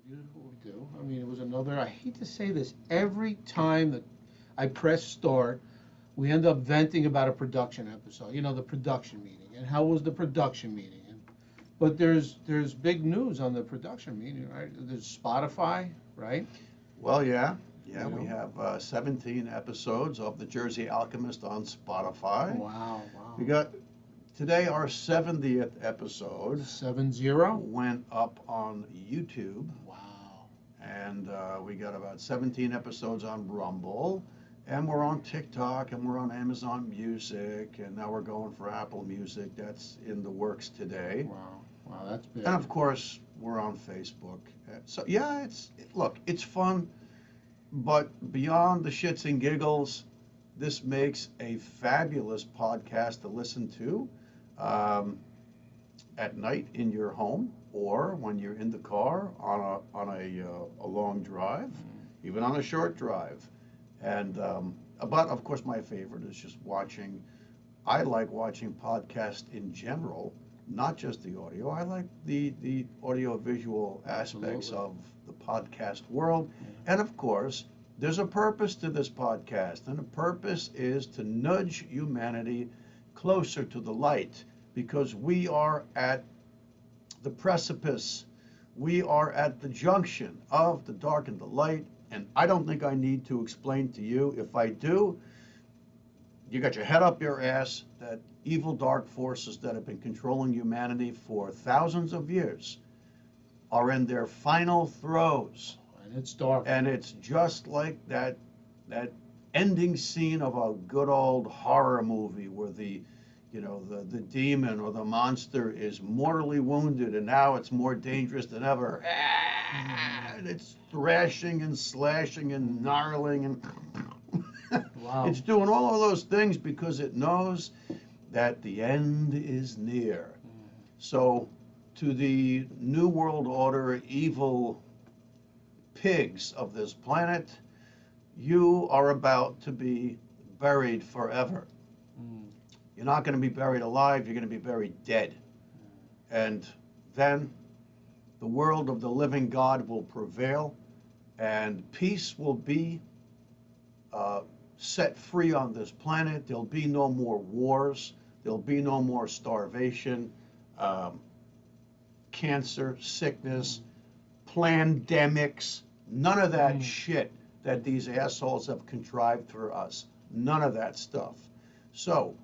Beautiful we do. I mean, it was another, I hate to say this, every time that I press start, we end up venting about a production episode, the production meeting. And how was the production meeting? But there's big news on the production meeting, right? There's Spotify, right? Well, yeah. Yeah, You we know? have 17 episodes of The Jersey Alchemist on Spotify. Wow, wow. We got today our 70th episode 7-0? went up on YouTube, Wow. and we got about 17 episodes on Rumble, and we're on TikTok, and we're on Amazon Music, and now we're going for Apple Music. That's in the works today. Wow. Wow, that's big. And of course, we're on Facebook. So yeah, look, it's fun, but beyond the shits and giggles, this makes a fabulous podcast to listen to at night in your home, or when you're in the car on a long drive, even on a short drive. And but of course, my favorite is just watching. I like watching podcasts in general, not just the audio. I like the audio visual aspects Absolutely. of the podcast world. And of course, there's a purpose to this podcast, and the purpose is to nudge humanity closer to the light, because we are at the precipice. We are at the junction of the dark and the light, and I don't think I need to explain to you. If I do, you got your head up your ass that evil dark forces that have been controlling humanity for thousands of years are in their final throes. And it's dark. And it's just like that ending scene of a good old horror movie where the demon or the monster is mortally wounded, and now it's more dangerous than ever. And it's thrashing and slashing and gnarling and Wow. it's doing all of those things because it knows that the end is near. So to the New World Order evil pigs of this planet, you are about to be buried forever. You're not going to be buried alive, you're going to be buried dead. And then the world of the living God will prevail, and peace will be set free on this planet. There'll be no more wars, there'll be no more starvation, cancer, sickness, pandemics, none of that shit that these assholes have contrived for us. None of that stuff. So,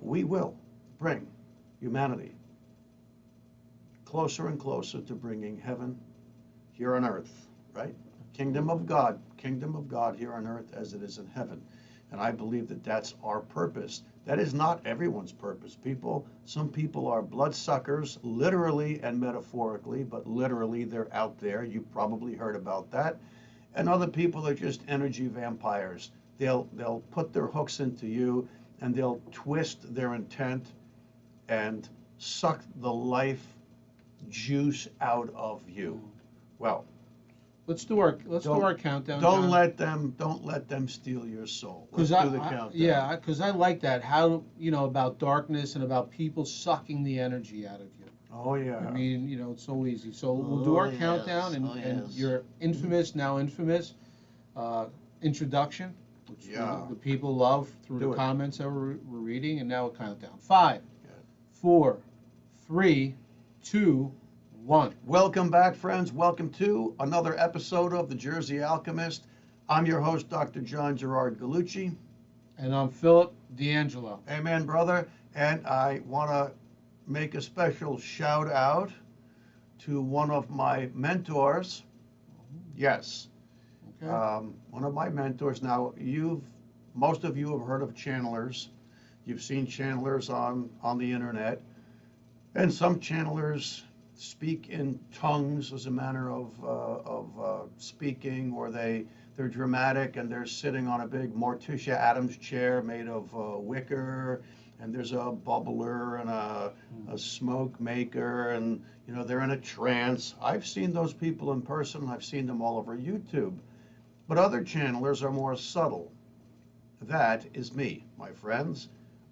we will bring humanity closer and closer to bringing heaven here on earth, right? Kingdom of God here on earth as it is in heaven. And I believe that that's our purpose. That is not everyone's purpose, people. Some people are bloodsuckers, literally and metaphorically, but literally they're out there. You've probably heard about that. And other people are just energy vampires. They'll put their hooks into you, and they'll twist their intent and suck the life juice out of you. Well, Let's do our countdown. Don't John. let them steal your soul. Let's do the countdown. Yeah, because I like that. How about darkness and about people sucking the energy out of you. Oh yeah. I mean, it's so easy. So we'll do our yes. countdown and, Oh, and yes. your now infamous introduction, which Yeah. the people love through Do the it. comments that we're reading, and now a countdown. 5, Good. 4, 3, 2, 1. Welcome back, friends. Welcome to another episode of The Jersey Alchemist. I'm your host, Dr. John Gerard Gallucci. And I'm Philip D'Angelo. Amen, brother. And I want to make a special shout out to one of my mentors. Yes. Okay. One of my mentors. Now, most of you have heard of channelers. You've seen channelers on the internet. And some channelers speak in tongues as a manner of speaking, or they're dramatic and they're sitting on a big Morticia Adams chair made of wicker, and there's a bubbler and a smoke maker, and they're in a trance. I've seen those people in person. I've seen them all over YouTube. But other channelers are more subtle. That is me, my friends.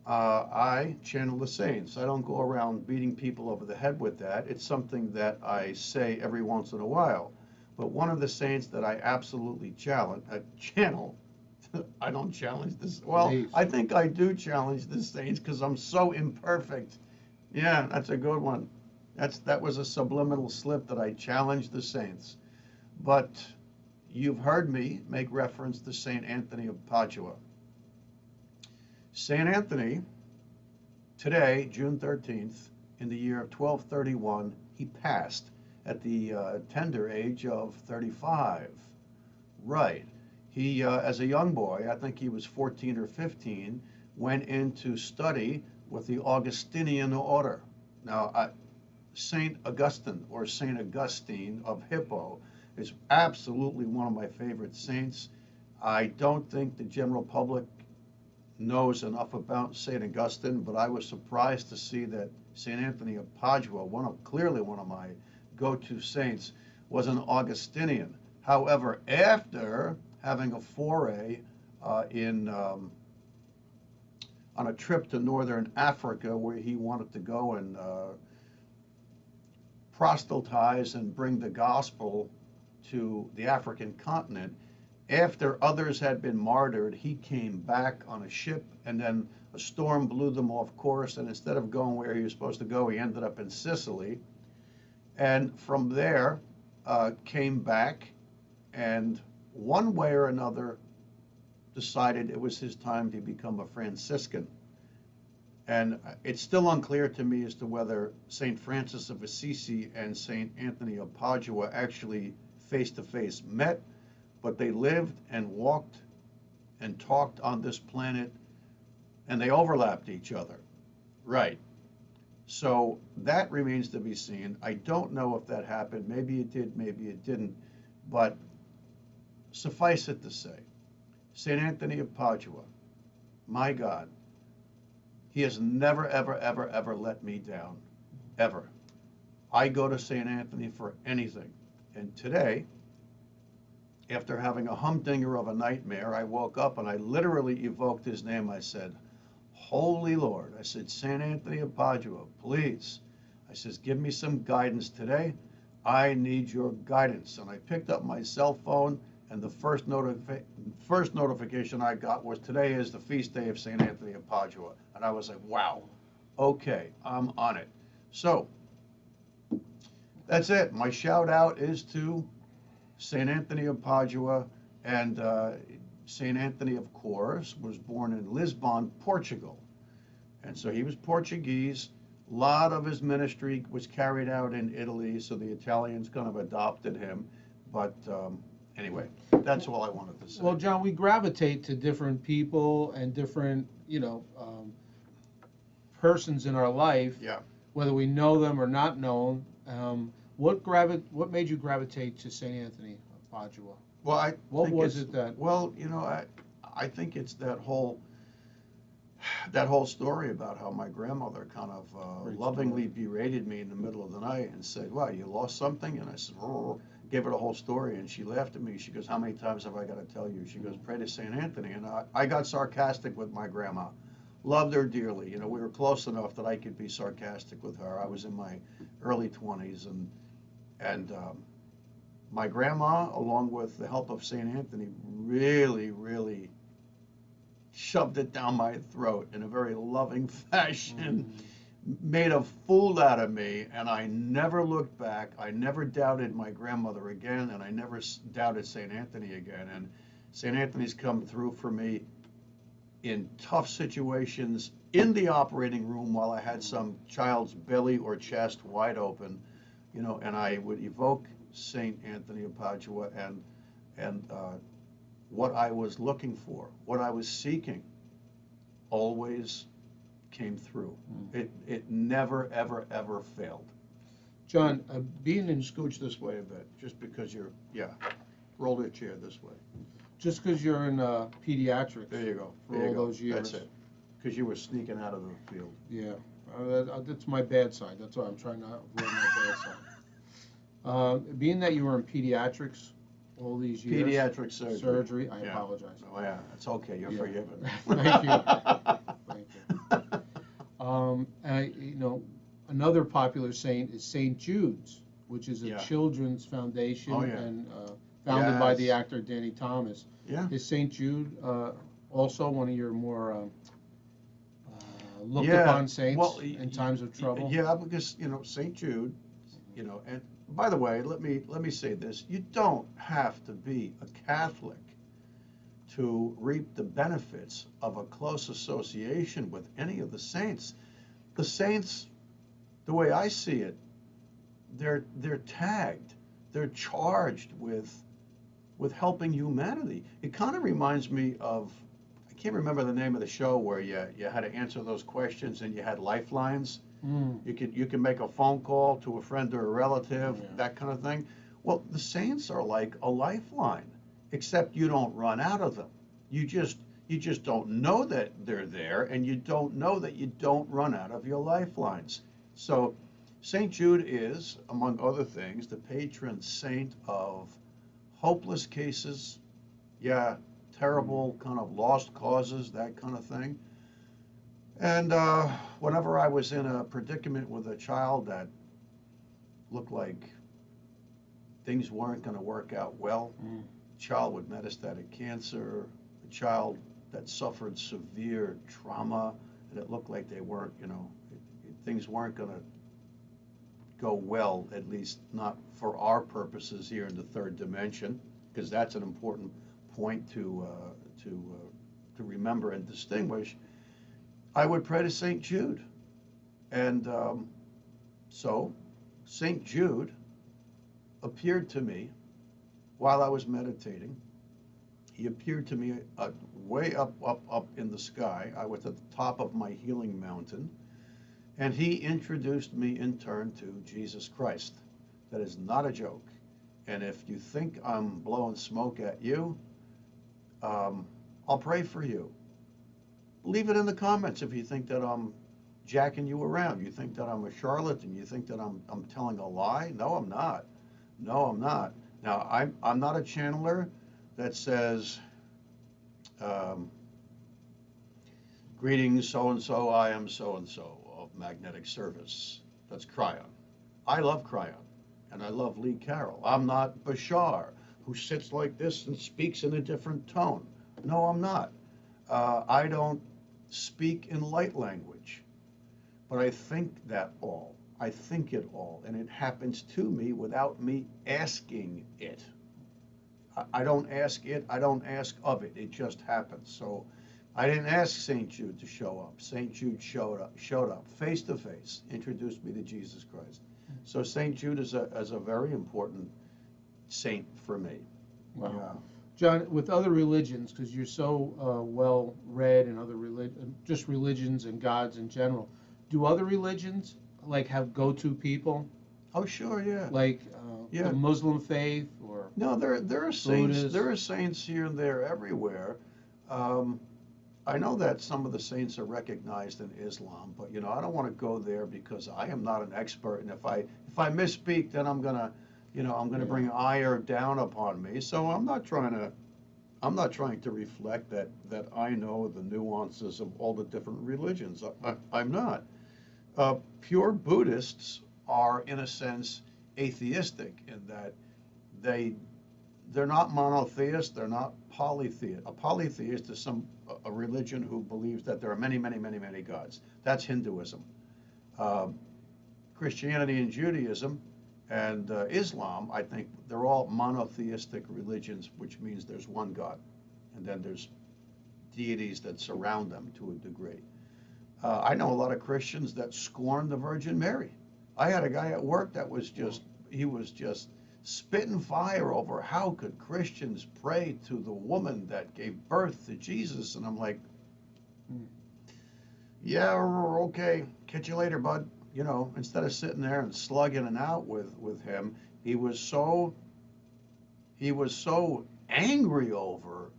I channel the saints. I don't go around beating people over the head with that. It's something that I say every once in a while. But one of the saints that I absolutely channel, I don't challenge this. Well, Please. I think I do challenge the saints because I'm so imperfect. Yeah, that's a good one. That was a subliminal slip that I challenged the saints. But you've heard me make reference to Saint Anthony of Padua. Saint Anthony, today, June 13th, in the year of 1231, he passed at the tender age of 35. Right. He, as a young boy, I think he was 14 or 15, went into study with the Augustinian order. Now, Saint Augustine, or Saint Augustine of Hippo, is absolutely one of my favorite saints. I don't think the general public knows enough about Saint Augustine, but I was surprised to see that Saint Anthony of Padua, clearly one of my go-to saints, was an Augustinian. However, after having a foray on a trip to northern Africa, where he wanted to go and proselytize and bring the gospel to the African continent, after others had been martyred, he came back on a ship, and then a storm blew them off course, and instead of going where he was supposed to go, he ended up in Sicily. And from there, came back, and one way or another decided it was his time to become a Franciscan. And it's still unclear to me as to whether St. Francis of Assisi and St. Anthony of Padua actually face-to-face met, but they lived and walked and talked on this planet, and they overlapped each other. Right. So that remains to be seen. I don't know if that happened. Maybe it did, maybe it didn't. But suffice it to say, St. Anthony of Padua, my God, he has never, ever, ever, ever let me down, ever. I go to St. Anthony for anything. And today, after having a humdinger of a nightmare, I woke up and I literally evoked his name. I said, Holy Lord. I said, St. Anthony of Padua, please. I says, give me some guidance today. I need your guidance. And I picked up my cell phone, and the first notification I got was, today is the feast day of St. Anthony of Padua. And I was like, wow, okay, I'm on it. So that's it. My shout out is to St. Anthony of Padua, and St. Anthony, of course, was born in Lisbon, Portugal. And so he was Portuguese. A lot of his ministry was carried out in Italy, so the Italians kind of adopted him. But anyway, that's all I wanted to say. Well, John, we gravitate to different people and different, persons in our life, Yeah. whether we know them or not know them. What made you gravitate to St. Anthony of Padua? Well, What was it that? Well, I think it's that whole story about how my grandmother kind of lovingly berated me in the middle of the night and said, "Well, you lost something?" And I said, "Oh," gave her the whole story, and she laughed at me. She goes, "How many times have I got to tell you?" She goes, "Pray to St. Anthony." And I got sarcastic with my grandma. Loved her dearly. We were close enough that I could be sarcastic with her. I was in my early 20s, and my grandma, along with the help of St. Anthony, really, really shoved it down my throat in a very loving fashion, made a fool out of me, and I never looked back. I never doubted my grandmother again, and I never doubted St. Anthony again. And St. Anthony's come through for me in tough situations in the operating room while I had some child's belly or chest wide open, and I would evoke St. Anthony of Padua, and what I was looking for, what I was seeking, always came through. It never, ever, ever failed. John, being in Scooch this way a bit, just because roll your chair this way. Just because you're in pediatrics. There you go. For all those years. That's it. Because you were sneaking out of the field. Yeah, that's my bad side. That's why I'm trying to avoid my bad side. Being that you were in pediatrics all these years. Pediatric surgery. I apologize. Oh yeah, it's okay. You're forgiven. Thank you. Thank you. Another popular saint is Saint Jude's. which is a Yeah. children's foundation Oh, yeah. and founded by the Yes. actor Danny Thomas. Yeah. Is St. Jude also one of your more looked Yeah, upon saints well, in times of trouble? yeah, because, St. Jude, and by the way, let me say this. You don't have to be a Catholic to reap the benefits of a close association with any of the saints. The saints, the way I see it, they're tagged, they're charged with helping humanity. It kind of reminds me of, I can't remember the name of the show where you had to answer those questions and you had lifelines. Mm. You can make a phone call to a friend or a relative, Yeah. that kind of thing. Well, the saints are like a lifeline, except you don't run out of them. You just don't know that they're there, and you don't know that you don't run out of your lifelines. So St. Jude is, among other things, the patron saint of hopeless cases, yeah, terrible kind of lost causes, that kind of thing. And whenever I was in a predicament with a child that looked like things weren't going to work out well, Mm. a child with metastatic cancer, a child that suffered severe trauma, and it looked like they weren't, things weren't going to go well, at least not for our purposes here in the third dimension, because that's an important point to remember and distinguish. I would pray to St. Jude. And so St. Jude appeared to me while I was meditating. He appeared to me way up in the sky. I was at the top of my healing mountain. And he introduced me in turn to Jesus Christ. That is not a joke. And if you think I'm blowing smoke at you, I'll pray for you. Leave it in the comments if you think that I'm jacking you around. You think that I'm a charlatan. You think that I'm telling a lie. No, I'm not. No, I'm not. Now, I'm not a channeler that says, greetings, so-and-so, I am so-and-so of magnetic service. That's Cryon. I love Cryon, and I love Lee Carroll. I'm not Bashar, who sits like this and speaks in a different tone. No, I'm not. I don't speak in light language, but I think that all. I think it all, and it happens to me without me asking it. I don't ask it, I don't ask of it, it just happens. So I didn't ask St. Jude to show up. St. Jude showed up face to face, introduced me to Jesus Christ. So St. Jude is a very important saint for me. Wow. Yeah. John, with other religions, because you're so well read in other just religions and gods in general, do other religions like have go-to people? Oh, sure, yeah. Like Yeah. the Muslim faith or No, there are saints. Buddhist? There are saints here and there, everywhere. I know that some of the saints are recognized in Islam, but I don't want to go there because I am not an expert, and if I misspeak, then I'm gonna bring ire down upon me. So I'm not trying to reflect that I know the nuances of all the different religions. I'm not. Pure Buddhists are, in a sense, atheistic in that they're not monotheist, they're not polytheist. A polytheist is a religion who believes that there are many, many, many, many gods. That's Hinduism. Christianity and Judaism and Islam, I think they're all monotheistic religions, which means there's one God, and then there's deities that surround them to a degree. I know a lot of Christians that scorn the Virgin Mary. I had a guy at work that was just spitting fire over how could Christians pray to the woman that gave birth to Jesus, and I'm like, yeah, okay, catch you later, bud. Instead of sitting there and slugging it out with him, he was so angry over,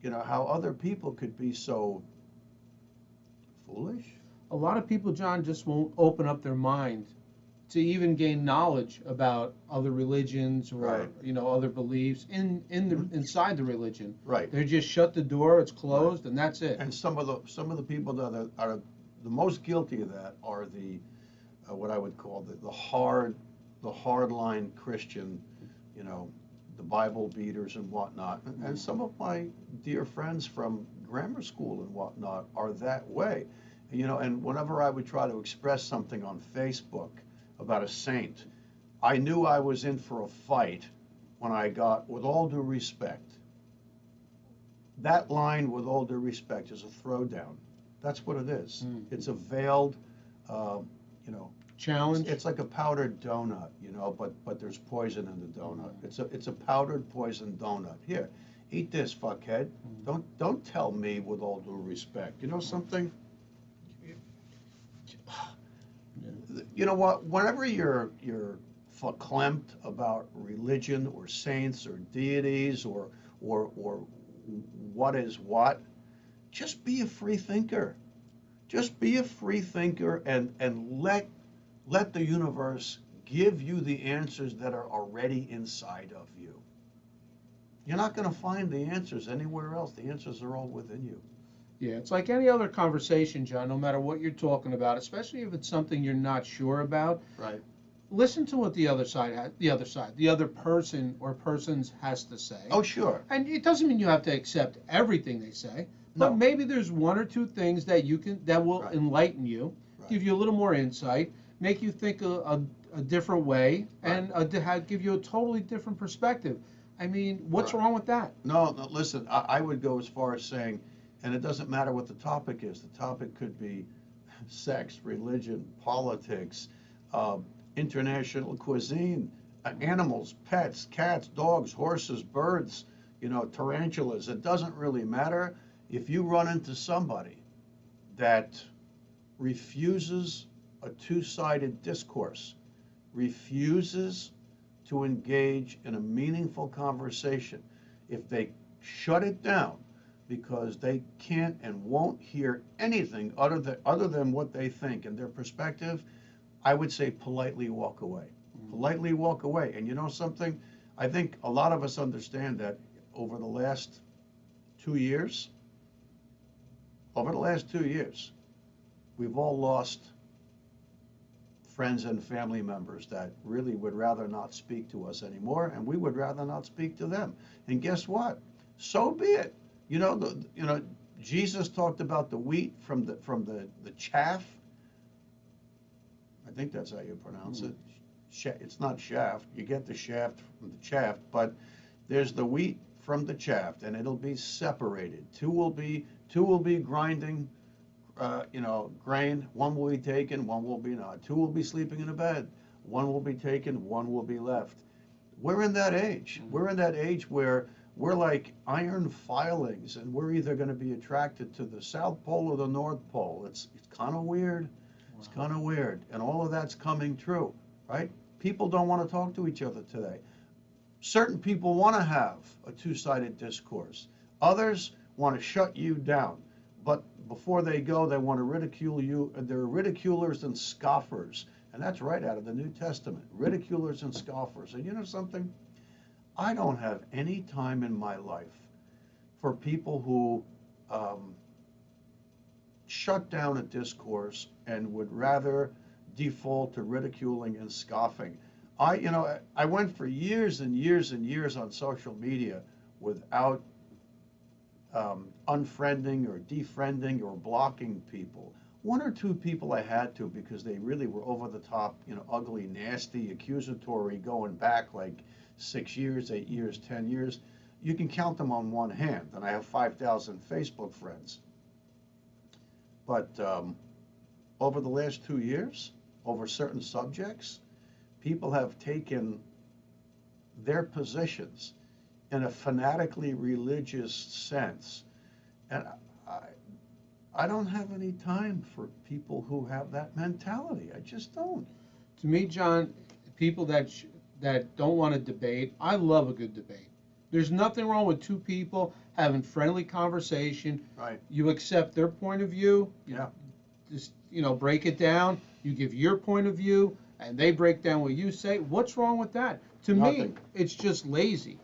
how other people could be so foolish. a lot of people, John, just won't open up their mind to even gain knowledge about other religions or Right. Other beliefs inside the religion. Right. They just shut the door, it's closed, and that's it. And some of the people that are the most guilty of that are the what I would call the the hardline Christian, you know, the Bible beaters and whatnot. And some of my dear friends from grammar school and whatnot are that way. You know, and whenever I would try to express something on Facebook about a saint, I knew I was in for a fight when I got, with all due respect. That line, with all due respect, is a throwdown. That's what it is. It's a veiled, you know, Challenge. it's like a powdered donut, you know, but there's poison in the donut. It's a powdered poison donut. Here, eat this, fuckhead. Don't tell me with all due respect. You know something? You know what? Whenever you're verklempt about religion or saints or deities or what is what, just be a free thinker. Just be a free thinker and let the universe give you the answers that are already inside of you. You're not going to find the answers anywhere else. The answers are all within you. Yeah, it's like any other conversation, John, no matter what you're talking about, especially if it's something you're not sure about. Right. Listen to what the other person or persons has to say. Oh, sure. And it doesn't mean you have to accept everything they say, but No. maybe there's one or two things that will Right. enlighten you, Right. give you a little more insight, make you think a different way, Right. and give you a totally different perspective. I mean, what's Right. wrong with that? No, listen, I would go as far as saying, and it doesn't matter what the topic is. The topic could be sex, religion, politics, international cuisine, animals, pets, cats, dogs, horses, birds, you know, tarantulas. It doesn't really matter. If you run into somebody that refuses a two-sided discourse, refuses to engage in a meaningful conversation, if they shut it down because they can't and won't hear anything other than what they think and their perspective, I would say politely walk away. Politely walk away. And you know something? I think a lot of us understand that over the last 2 years, we've all lost friends and family members that really would rather not speak to us anymore, and we would rather not speak to them. And guess what? So be it. You know, Jesus talked about the wheat from the chaff. I think that's how you pronounce it. It's not shaft. You get the shaft from the chaff, but there's the wheat from the chaff, and it'll be separated. Two will be grinding, grain. One will be taken, one will be not. Two will be sleeping in a bed. One will be taken, one will be left. We're in that age. We're in that age where we're like iron filings, and we're either going to be attracted to the South Pole or the North Pole. It's kind of weird. It's kind of weird, and all of that's coming true, right? People don't want to talk to each other today. Certain people want to have a two-sided discourse. Others want to shut you down. But before they go, they want to ridicule you. They're ridiculers and scoffers. And that's right out of the New Testament. Ridiculers and scoffers. And you know something? I don't have any time in my life for people who shut down a discourse and would rather default to ridiculing and scoffing. I went for years and years and years on social media without unfriending or defriending or blocking people. One or two people I had to because they really were over the top, ugly, nasty, accusatory, going back like 6 years, 8 years, 10 years. You can count them on one hand, and I have 5,000 Facebook friends. But over the last 2 years, over certain subjects, people have taken their positions in a fanatically religious sense. And I don't have any time for people who have that mentality. I just don't. To me, John, people that don't want to debate, I love a good debate. There's nothing wrong with two people having friendly conversation. Right. You accept their point of view. Yeah. Just, break it down. You give your point of view, and they break down what you say. What's wrong with that? To me, Nothing. it's just lazy.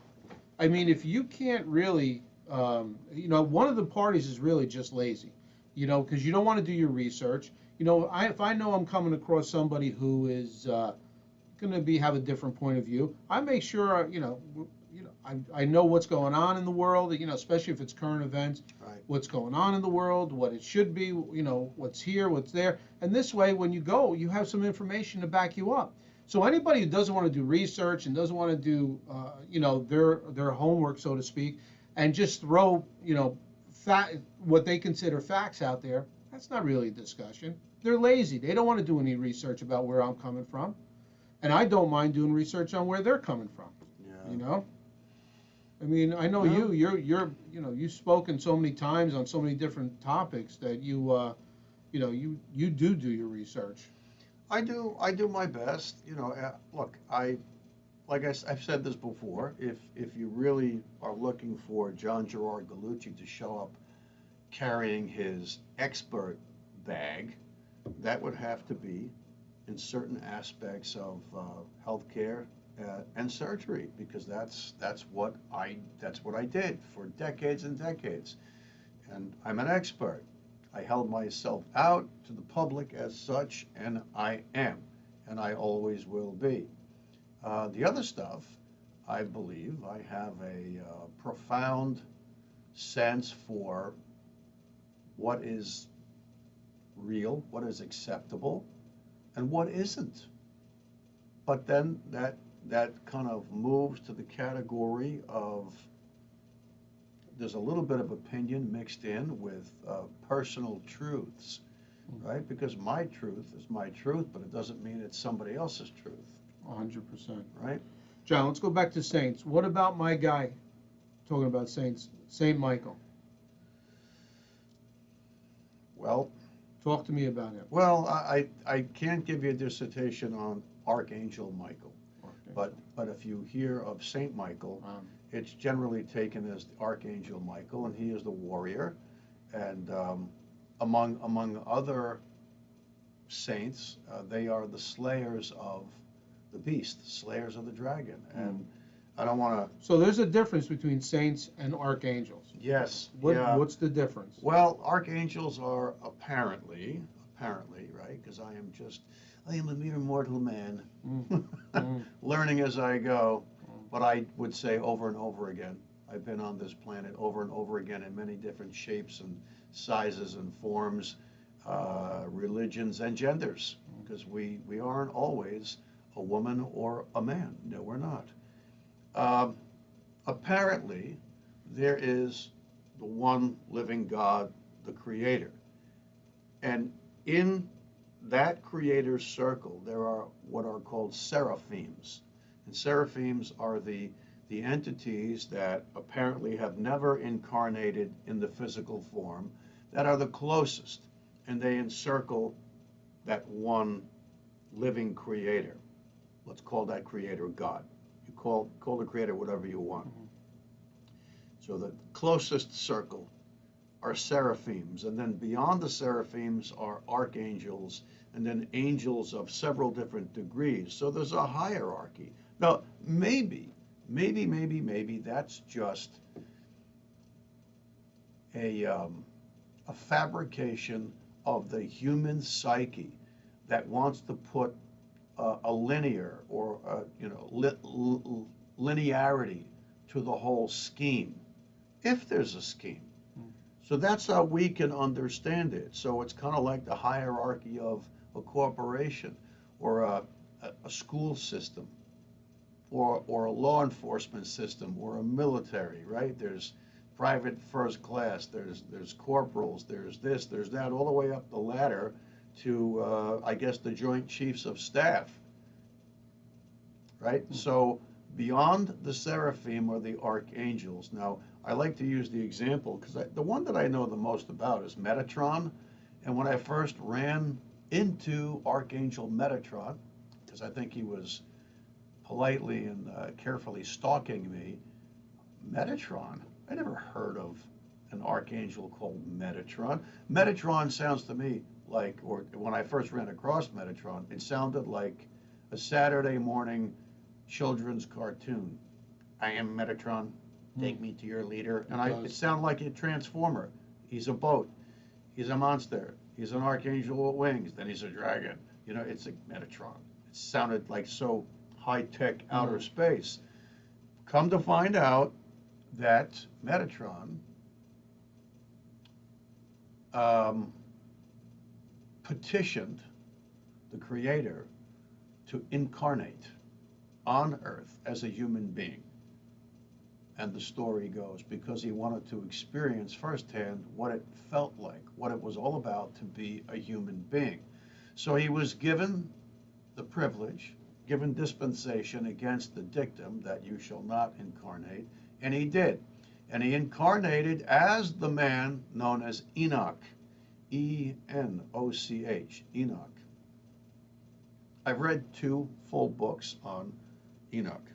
I mean, if you can't really, one of the parties is really just lazy, because you don't want to do your research. If I know I'm coming across somebody who is going to be have a different point of view. I make sure, I know what's going on in the world, especially if it's current events, Right. what's going on in the world, what it should be, what's here, what's there. And this way, when you go, you have some information to back you up. So anybody who doesn't want to do research and doesn't want to do, their homework, so to speak, and just throw, what they consider facts out there, that's not really a discussion. They're lazy. They don't want to do any research about where I'm coming from. And I don't mind doing research on where they're coming from. Yeah. I mean, I know No. you've spoken so many times on so many different topics that you do your research. I do my best. Look, I've said this before. If you really are looking for John Gerard Gallucci to show up carrying his expert bag, that would have to be in certain aspects of healthcare and surgery, because that's what I did for decades and decades, and I'm an expert. I held myself out to the public as such, and I am, and I always will be. The other stuff, I believe, I have a profound sense for what is real, what is acceptable, and what isn't. But then that kind of moves to the category of there's a little bit of opinion mixed in with personal truths, right? Because my truth is my truth, but it doesn't mean it's somebody else's truth. 100%. Right? John, let's go back to saints. What about my guy talking about saints, Saint Michael? Well, talk to me about him. Well, I can't give you a dissertation on Archangel Michael, but if you hear of Saint Michael, it's generally taken as the Archangel Michael, and he is the warrior, and among other saints, they are the slayers of the beast, slayers of the dragon, and I don't want to. So there's a difference between saints and archangels. Yes. What's the difference? Well, archangels are apparently, right? Because I am a mere mortal man, learning as I go. But I would say over and over again, I've been on this planet over and over again in many different shapes and sizes and forms, religions and genders, because we aren't always a woman or a man. No, we're not. Apparently, there is the one living God, the Creator. And in that Creator's circle, there are what are called seraphims. And seraphims are the entities that apparently have never incarnated in the physical form, that are the closest, and they encircle that one living Creator. Let's call that Creator God. You call the Creator whatever you want. So the closest circle are seraphims, and then beyond the seraphims are archangels, and then angels of several different degrees. So there's a hierarchy. Now, maybe that's just a fabrication of the human psyche that wants to put a linear or linearity to the whole scheme, if there's a scheme. So that's how we can understand it. So it's kind of like the hierarchy of a corporation or a school system or a law enforcement system or a military, right? There's private first class, there's corporals, there's this, there's that, all the way up the ladder to, I guess, the Joint Chiefs of Staff, right? So beyond the seraphim are the archangels. Now, I like to use the example because the one that I know the most about is Metatron. And when I first ran into Archangel Metatron, because I think he was politely and carefully stalking me, Metatron, I never heard of an archangel called Metatron. Metatron sounds to me like, or when I first ran across Metatron, it sounded like a Saturday morning children's cartoon. I am Metatron, take me to your leader. And it sounded like a transformer. He's a boat, he's a monster, he's an archangel with wings, then he's a dragon. It's a Metatron. It sounded like so high-tech outer space. Come to find out that Metatron petitioned the Creator to incarnate on Earth as a human being. And the story goes, because he wanted to experience firsthand what it felt like, what it was all about to be a human being. So he was given the privilege, given dispensation against the dictum that you shall not incarnate, and he did. And he incarnated as the man known as Enoch, E-N-O-C-H, Enoch. I've read 2 full books on Enoch.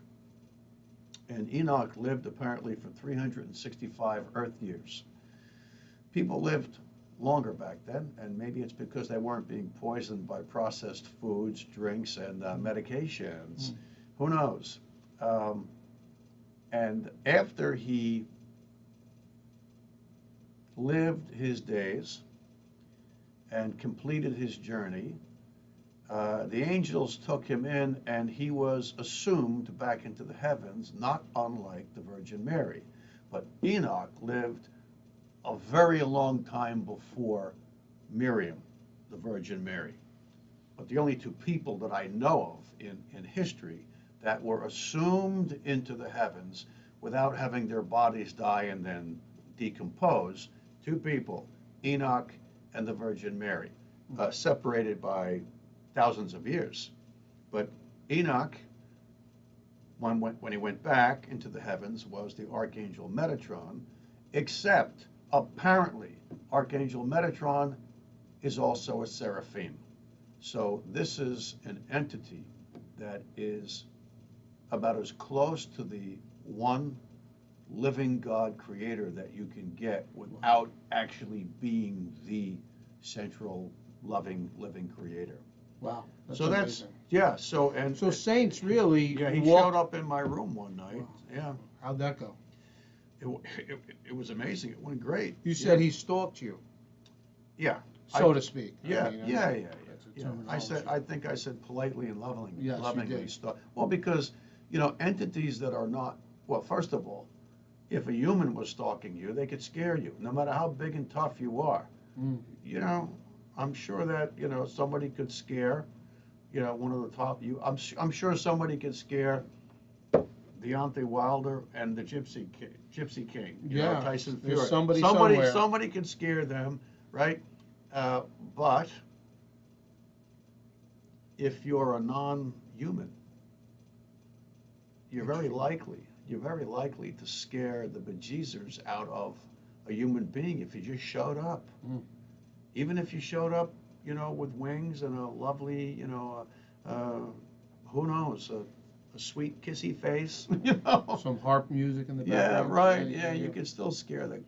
And Enoch lived apparently for 365 Earth years. People lived longer back then, and maybe it's because they weren't being poisoned by processed foods, drinks, and medications. Who knows? And after he lived his days and completed his journey, the angels took him in, and he was assumed back into the heavens, not unlike the Virgin Mary. But Enoch lived a very long time before Miriam, the Virgin Mary. But the only 2 people that I know of in history that were assumed into the heavens without having their bodies die and then decompose, 2 people, Enoch and the Virgin Mary, separated by thousands of years. But Enoch, when he went back into the heavens, was the archangel Metatron, except apparently Archangel Metatron is also a seraphim. So this is an entity that is about as close to the one living God creator that you can get without actually being the central loving living creator. Wow. That's so amazing. So saints really. Yeah, he showed up in my room one night. Wow. Yeah. How'd that go? It was amazing. It went great. You said he stalked you. Yeah. So to speak. Yeah. That's I think I said politely and lovingly. Yes, lovingly you did. Well, because entities that are not, well, first of all, if a human was stalking you, they could scare you, no matter how big and tough you are. I'm sure that somebody could scare one of the top. I'm sure somebody could scare Deontay Wilder and the Gypsy King. Tyson Fury. Somebody could scare them, right? But if you're a non-human, you're very likely to scare the bejesus out of a human being if you just showed up. Even if you showed up, with wings and a lovely, who knows, a sweet kissy face, Some harp music in the Yeah, background. right. Yeah, you can still scare the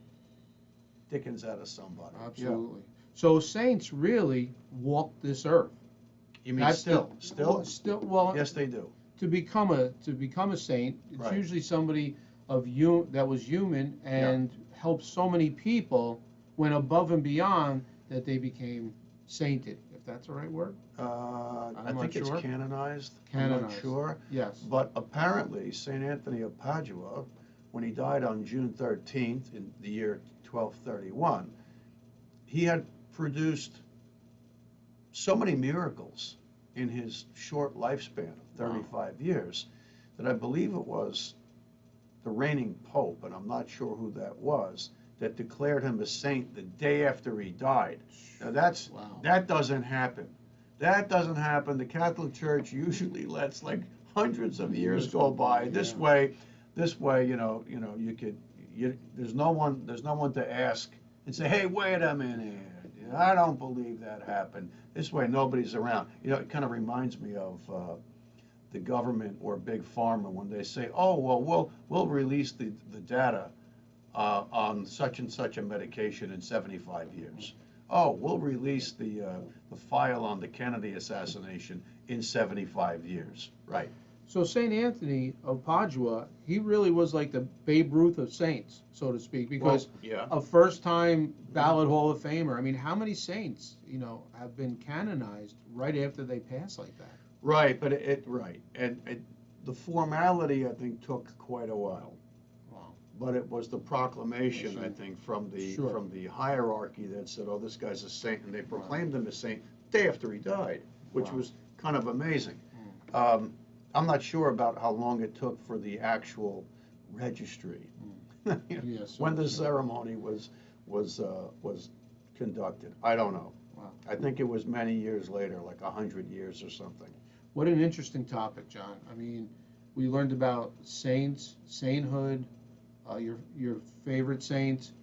dickens out of somebody. Absolutely. So saints really walk this earth. You mean still? Well, Yes, they do. To become a saint, it's Right. usually somebody that was human and helped so many people, went above and beyond that they became sainted, if that's the right word. I think it's canonized. I'm not Canonized. sure. Yes. But apparently, St. Anthony of Padua, when he died on June 13th in the year 1231, he had produced so many miracles in his short lifespan of 35 years that I believe it was the reigning pope, and I'm not sure who that was, that declared him a saint the day after he died. Now that doesn't happen. That doesn't happen. The Catholic Church usually lets like hundreds of years go by. This way, you could. There's no one to ask and say, hey, wait a minute, I don't believe that happened. This way, nobody's around. It kind of reminds me of the government or big pharma when they say, oh, well, we'll release the data on such and such a medication in 75 years. Oh, we'll release the file on the Kennedy assassination in 75 years. Right. So St. Anthony of Padua, he really was like the Babe Ruth of saints, so to speak, because a first-time ballot Hall of Famer. I mean, how many saints, have been canonized right after they pass like that? Right, but right, and the formality, I think, took quite a while. Wow. But it was the proclamation, I Machine. think, from the Sure. from the hierarchy that said, "Oh, this guy's a saint," and they proclaimed him as saint day after he died, which Wow. was kind of amazing. Mm. I'm not sure about how long it took for the actual registry, Yes. when the ceremony was conducted. I don't know. Wow. I think it was many years later, like 100 years or something. What an interesting topic, John. I mean, we learned about saints, sainthood, your favorite saints,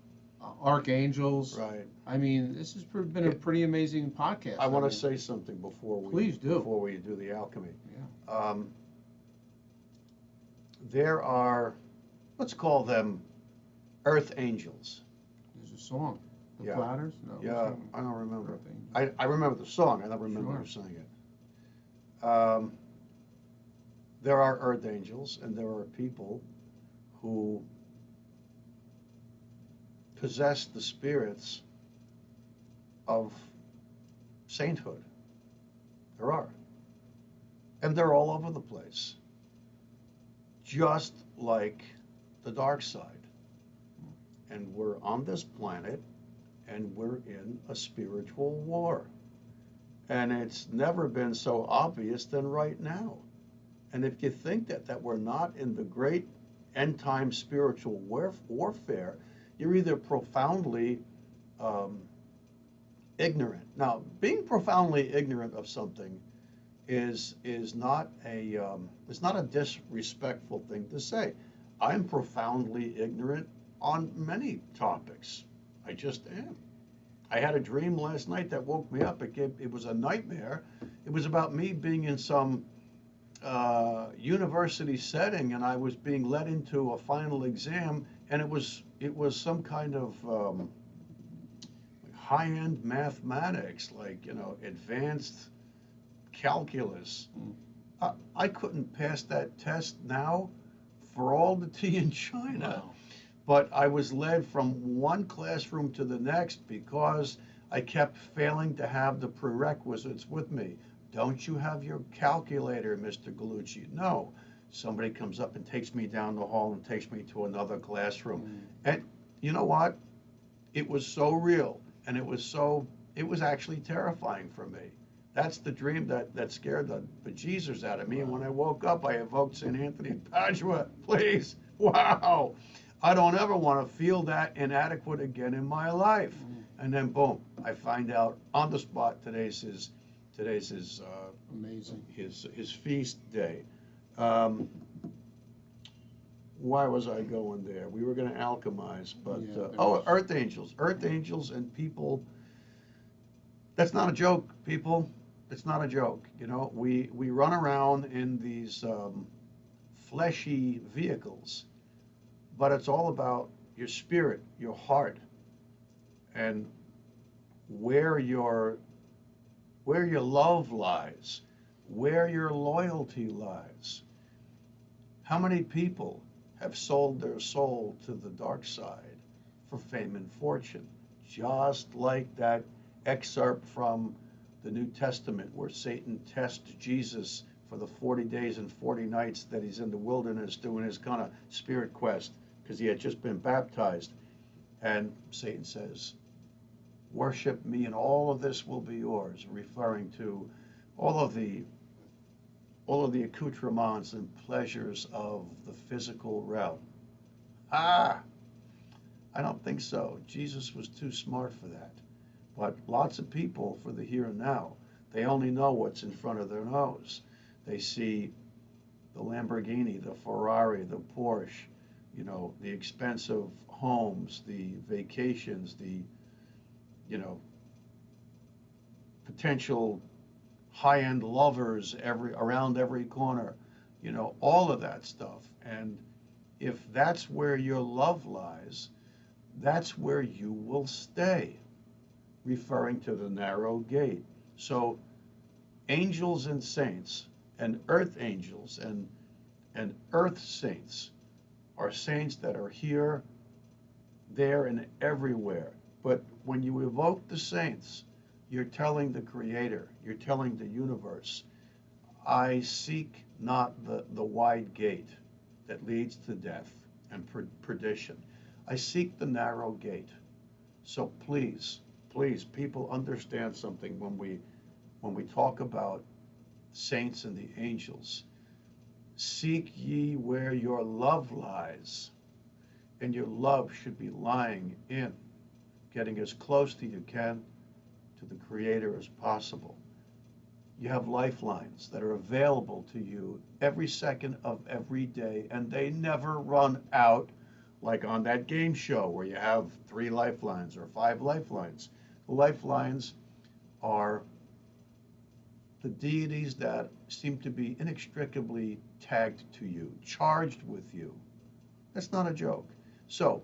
archangels. Right. I mean, this has been a pretty amazing podcast. I want mean, to say something Please do. before we do the alchemy. Yeah. There are, let's call them earth angels. There's a song. The Yeah. Platters? No. Yeah, I don't remember. Earth Angels. I remember the song. I don't remember Sure. who sang it. There are earth angels, and there are people who possess the spirits of sainthood. There are. And they're all over the place. Just like the dark side. And we're on this planet, and we're in a spiritual war. And it's never been so obvious than right now. And if you think that we're not in the great end time spiritual warfare, you're either profoundly ignorant. Now, being profoundly ignorant of something is not a disrespectful thing to say. I'm profoundly ignorant on many topics. I just am. I had a dream last night that woke me up. It was a nightmare. It was about me being in some university setting, and I was being led into a final exam, and it was some kind of high-end mathematics, like advanced calculus. I couldn't pass that test now for all the tea in China. Wow. But I was led from one classroom to the next because I kept failing to have the prerequisites with me. Don't you have your calculator, Mr. Gallucci? No. Somebody comes up and takes me down the hall and takes me to another classroom. And you know what? It was so real, and it was actually terrifying for me. That's the dream that scared the bejesus out of me. And when I woke up, I evoked St. Anthony of Padua. Please. Wow. I don't ever want to feel that inadequate again in my life. And then boom, I find out on the spot today's his Amazing. his feast day. Why was I going there? We were going to alchemize, but earth angels and people. That's not a joke, people. It's not a joke. We run around in these fleshy vehicles, but it's all about your spirit, your heart, and where your love lies, where your loyalty lies. How many people have sold their soul to the dark side for fame and fortune? Just like that excerpt from the New Testament where Satan tests Jesus for the 40 days and 40 nights that he's in the wilderness doing his kind of spirit quest because he had just been baptized. And Satan says, worship me and all of this will be yours, referring to all of the accoutrements and pleasures of the physical realm. I don't think so. Jesus was too smart for that. But lots of people, for the here and now, they only know what's in front of their nose. They see the Lamborghini, the Ferrari, the Porsche, the expensive homes, the vacations, the potential high-end lovers around every corner, all of that stuff. And if that's where your love lies, that's where you will stay, referring to the narrow gate. So angels and saints and earth angels and earth saints are saints that are here, there, and everywhere. But when you evoke the saints, you're telling the Creator, you're telling the universe, I seek not the wide gate that leads to death and perdition. I seek the narrow gate. So please, please, people, understand something when we talk about saints and the angels. Seek ye where your love lies, and your love should be lying in getting as close to you can to the Creator as possible. You have lifelines that are available to you every second of every day, and they never run out, like on that game show where you have 3 lifelines or 5 lifelines. The lifelines are the deities that seem to be inextricably tagged to you, charged with you. That's not a joke. So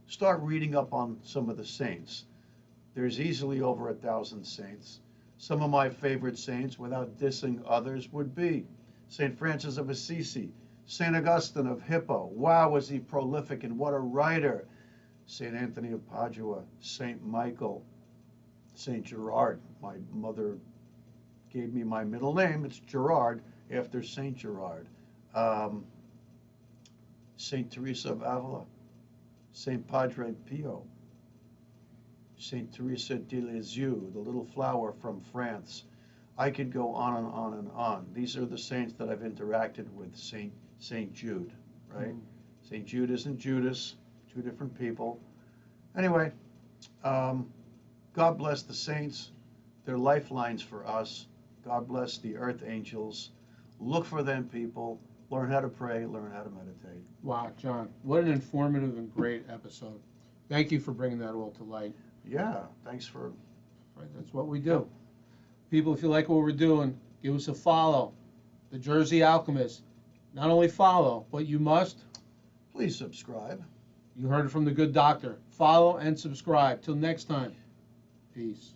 start reading up on some of the saints. There's easily over 1,000 saints. Some of my favorite saints, without dissing others, would be St. Francis of Assisi, St. Augustine of Hippo. Wow, was he prolific and what a writer. St. Anthony of Padua, St. Michael, St. Gerard. My mother gave me my middle name. It's Gerard, after St. Gerard. St. Teresa of Avila, St. Padre Pio, St. Teresa de Lisieux, the little flower from France. I could go on and on and on. These are the saints that I've interacted with. St. Jude, right? St. Jude isn't Judas, 2 different people. Anyway, God bless the saints. They're lifelines for us. God bless the earth angels. Look for them, people. Learn how to pray, learn how to meditate. Wow, John, what an informative and great episode. Thank you for bringing that all to light. Yeah, thanks for... Right, that's what we do. People, if you like what we're doing, give us a follow. The Jersey Alchemist. Not only follow, but you must... Please subscribe. You heard it from the good doctor. Follow and subscribe. Till next time. Peace.